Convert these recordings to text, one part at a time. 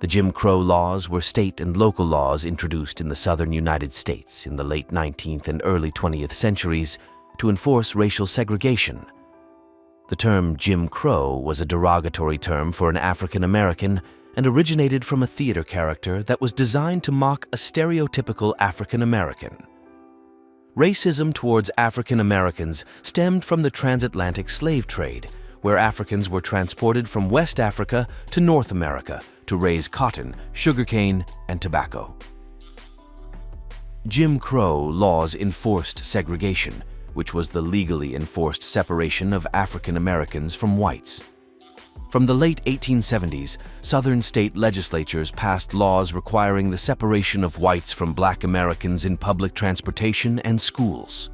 The Jim Crow laws were state and local laws introduced in the southern United States in the late 19th and early 20th centuries to enforce racial segregation. The term Jim Crow was a derogatory term for an African American and originated from a theater character that was designed to mock a stereotypical African American. Racism towards African Americans stemmed from the transatlantic slave trade, where Africans were transported from West Africa to North America to raise cotton, sugarcane, and tobacco. Jim Crow laws enforced segregation, which was the legally enforced separation of African Americans from whites. From the late 1870s, Southern state legislatures passed laws requiring the separation of whites from Black Americans in public transportation and schools.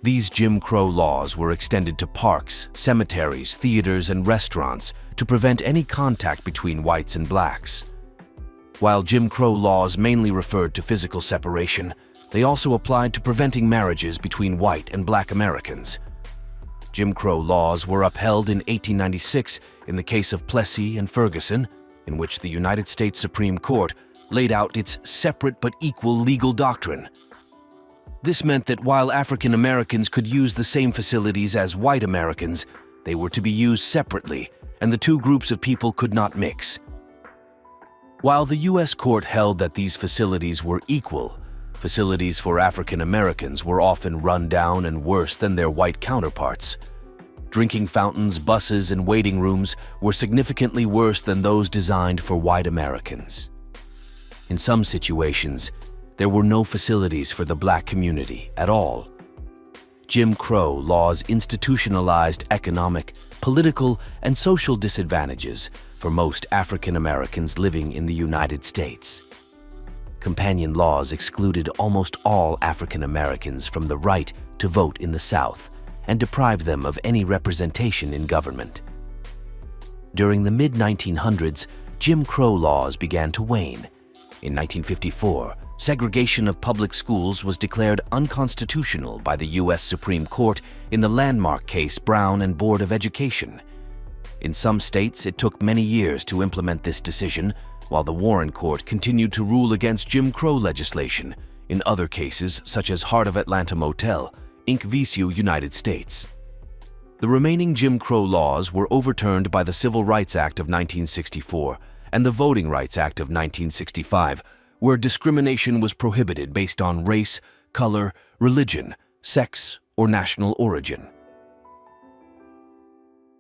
These Jim Crow laws were extended to parks, cemeteries, theaters, and restaurants to prevent any contact between whites and blacks. While Jim Crow laws mainly referred to physical separation, they also applied to preventing marriages between white and Black Americans. Jim Crow laws were upheld in 1896 in the case of Plessy and Ferguson, in which the United States Supreme Court laid out its separate but equal legal doctrine. This meant that while African Americans could use the same facilities as white Americans, they were to be used separately, and the two groups of people could not mix. While the U.S. court held that these facilities were equal, facilities for African Americans were often run down and worse than their white counterparts. Drinking fountains, buses, and waiting rooms were significantly worse than those designed for white Americans. In some situations, there were no facilities for the Black community at all. Jim Crow laws institutionalized economic, political, and social disadvantages for most African Americans living in the United States. Companion laws excluded almost all African Americans from the right to vote in the South and deprived them of any representation in government. During the mid-1900s, Jim Crow laws began to wane. In 1954, segregation of public schools was declared unconstitutional by the U.S. Supreme Court in the landmark case Brown and Board of Education. In some states, it took many years to implement this decision, while the Warren Court continued to rule against Jim Crow legislation in other cases such as Heart of Atlanta Motel, Inc. v. United States. The remaining Jim Crow laws were overturned by the Civil Rights Act of 1964 and the Voting Rights Act of 1965, where discrimination was prohibited based on race, color, religion, sex, or national origin.